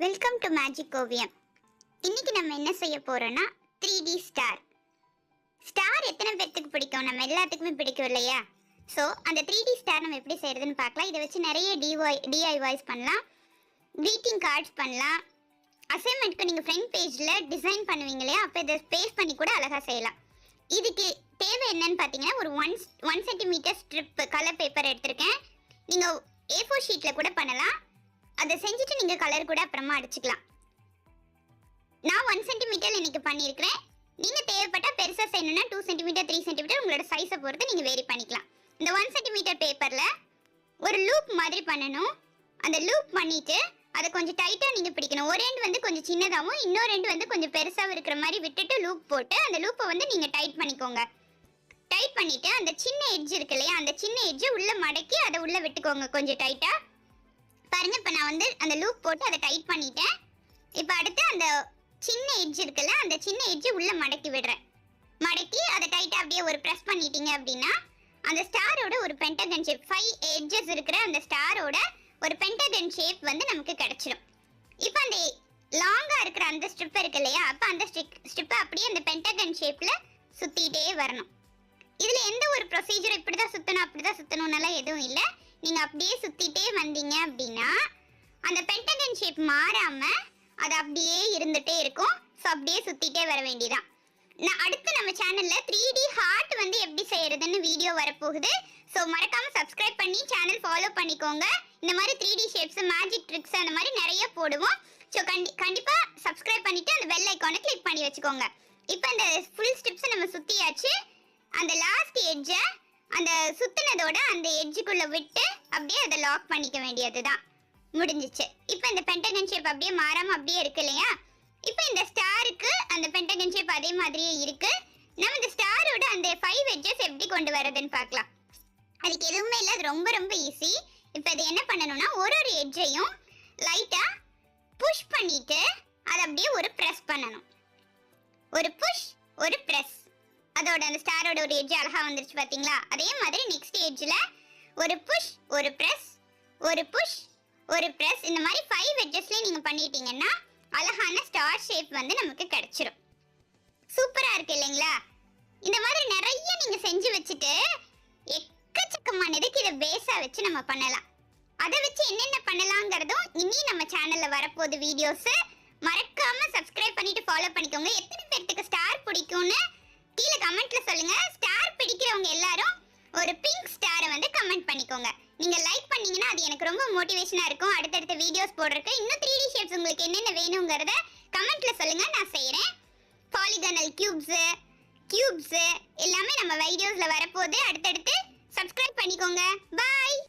Welcome to magic ஓவியம். இன்னைக்கு நம்ம என்ன செய்ய போறோம்னா 3D ஸ்டார். ஸ்டார் எத்தனை பேருக்கு பிடிக்கும்? நம்ம எல்லாத்துக்குமே பிடிக்கும் இல்லையா? ஸோ அந்த 3D ஸ்டார் நம்ம எப்படி செய்யறதுன்னு பார்க்கலாம். இதை வச்சு நிறைய DIYs பண்ணலாம், greeting cards பண்ணலாம், அசைன்மெண்ட்க்கு நீங்கள் ஃப்ரண்ட் பேஜில் டிசைன் பண்ணுவீங்க இல்லையா, அப்போ இதை பேஸ்ட் பண்ணி கூட அழகாக செய்யலாம். இதுக்கு தேவை என்னன்னு பார்த்தீங்கன்னா, ஒரு 1 சென்டிமீட்டர் ஸ்ட்ரிப் கலர் பேப்பர் எடுத்திருக்கேன். நீங்கள் A4 ஷீட்டில் கூட பண்ணலாம். அதை செஞ்சுட்டு நீங்கள் கலர் கூட அப்புறமா அடிச்சுக்கலாம். நான் 1 சென்டிமீட்டர் இன்னைக்கு பண்ணியிருக்கிறேன். நீங்கள் தேவைப்பட்டால் பெருசாக செய்யணும்னா 2 சென்டிமீட்டர் 3 சென்டிமீட்டர் உங்களோட சைஸை பொறுத்து நீங்கள் வேரி பண்ணிக்கலாம். இந்த 1 சென்டிமீட்டர் பேப்பரில் ஒரு லூப் மாதிரி பண்ணணும். அந்த லூப் பண்ணிவிட்டு அதை கொஞ்சம் டைட்டாக நீங்கள் பிடிக்கணும். ஒரு எண்ட் வந்து கொஞ்சம் சின்னதாகவும் இன்னொரு எண்ட் வந்து கொஞ்சம் பெருசாகவும் இருக்கிற மாதிரி விட்டுட்டு லூப் போட்டு அந்த லூப்பை வந்து நீங்கள் டைட் பண்ணிக்கோங்க. டைட் பண்ணிவிட்டு அந்த சின்ன எட்ஜ் இருக்கு இல்லையா, அந்த சின்ன எட்ஜை உள்ளே மடக்கி அதை உள்ளே விட்டுக்கோங்க கொஞ்சம் டைட்டாக. பாருங்க, இப்போ நான் வந்து அந்த லூப் போட்டு அதை டைட் பண்ணிட்டேன். இப்போ அடுத்து அந்த சின்ன எட்ஜ் இருக்குல்ல, அந்த சின்ன எட்ஜ் உள்ள மடக்கி விடுறேன். மடக்கி அதை டைட்டாக அப்படியே ஒரு ப்ரெஸ் பண்ணிட்டீங்க அப்படின்னா அந்த ஸ்டாரோட ஒரு பென்டகன் ஷேப், 5 எட்ஜஸ் இருக்கிற அந்த ஸ்டாரோட ஒரு பென்டகன் ஷேப் வந்து நமக்கு கிடைச்சிடும். இப்போ அந்த லாங்காக இருக்கிற அந்த ஸ்ட்ரிப் இருக்கு இல்லையா, அப்போ அந்த ஸ்ட்ரிப்பை அப்படியே அந்த பென்டகன் ஷேப்பில் சுற்றிட்டே வரணும். இதில் எந்த ஒரு ப்ரொசீஜர் இப்படி தான் சுற்றணும் அப்படி தான் சுற்றணும்னாலாம் எதுவும் இல்லை. நீங்கள் அப்படியே சுற்றிட்டே வந்தீங்க அப்படின்னா அந்த பென்டகன் ஷேப் மாறாமல் அது அப்படியே இருந்துகிட்டே இருக்கும். ஸோ அப்படியே சுற்றிட்டே வர வேண்டியதான். நான் அடுத்து நம்ம சேனலில் 3D ஹார்ட் வந்து எப்படி செய்கிறதுன்னு வீடியோ வரப்போகுது. ஸோ மறக்காமல் சப்ஸ்கிரைப் பண்ணி சேனல் ஃபாலோ பண்ணிக்கோங்க. இந்த மாதிரி 3D ஷேப்ஸ், மேஜிக் ட்ரிக்ஸ் அந்த மாதிரி நிறைய போடுவோம். ஸோ கண்டிப்பாக சப்ஸ்கிரைப் பண்ணிவிட்டு அந்த பெல் ஐக்கானை கிளிக் பண்ணி வச்சுக்கோங்க. இப்போ இந்த ஃபுல் ஸ்டெப்ஸை நம்ம சுற்றியாச்சு. அந்த லாஸ்ட் எட்ஜை அந்த சுத்தினதோட அந்த எட்ஜுக்குள்ள விட்டு அப்படியே அதை லாக் பண்ணிக்க வேண்டியது தான், முடிஞ்சிச்சு. இப்போ இந்த பென்டகன் ஷேப் அப்படியே மாறாம அப்படியே இருக்கு இல்லையா. இப்போ இந்த ஸ்டாருக்கு அந்த பென்டகன் ஷேப் அதே மாதிரியே இருக்கு. நம்ம இந்த ஸ்டாரோட அந்த 5 எட்ஜஸ் எப்படி கொண்டு வரதுன்னு பார்க்கலாம். அதுக்கு எதுவுமே இல்லை, அது ரொம்ப ரொம்ப ஈஸி. இப்போ இது என்ன பண்ணணும்னா, ஒரு எட்ஜையும் லைட்டா புஷ் பண்ணிட்டு அதை அப்படியே ஒரு ப்ரெஸ் பண்ணணும். ஒரு புஷ், ஒரு ப்ரெஸ். அதோட அந்த ஸ்டாரோட ஒரு எட்ஜ் அழகா வந்துருச்சு பாத்தீங்களா. அதே மாதிரி நெக்ஸ்ட் எட்ஜ்ல ஒரு புஷ், ஒரு பிரஸ், ஒரு புஷ், ஒரு பிரஸ். இந்த மாதிரி 5 எட்ஜஸ்லயே நீங்க பண்ணிட்டீங்கன்னா அழகான ஸ்டார் ஷேப் வந்து நமக்கு கிடைச்சிரும். சூப்பரா இருக்கு இல்லைங்களா? இந்த மாதிரி நிறைய நீங்க செஞ்சு வச்சுட்டு எக்கச்சக்கமானதுக்கு இதை பேஸா வச்சு நம்ம பண்ணலாம். அதை வச்சு என்னென்ன பண்ணலாங்கிறதும் இனி நம்ம சேனல்ல வரப்போகுது வீடியோஸ். மறக்காம சப்ஸ்கிரைப் பண்ணிட்டு ஃபாலோ பண்ணிக்கோங்க. எத்தனை பேருக்கு ஸ்டார் பிடிக்கும்னு கீழே கமெண்ட்ல சொல்லுங்க. ஸ்டார் பிடிக்கிறவங்க எல்லாரும் ஒரு பிங்க் ஸ்டாரை வந்து கமெண்ட் பண்ணிக்கோங்க. நீங்க லைக் பண்ணீங்கன்னா அது எனக்கு ரொம்ப மோட்டிவேஷனா இருக்கும் அடுத்தடுத்த வீடியோஸ் போடுறதுக்கு. இன்னும் 3D ஷேப்ஸ் உங்களுக்கு என்னென்ன வேணுங்கிறத கமெண்ட்ல சொல்லுங்க, நான் செய்யறேன். பாலிகனல் கியூப்ஸ் எல்லாமே நம்ம வீடியோஸ்ல வரப்போகுது. அடுத்தடுத்து சப்ஸ்கிரைப் பண்ணிக்கோங்க. பாய்.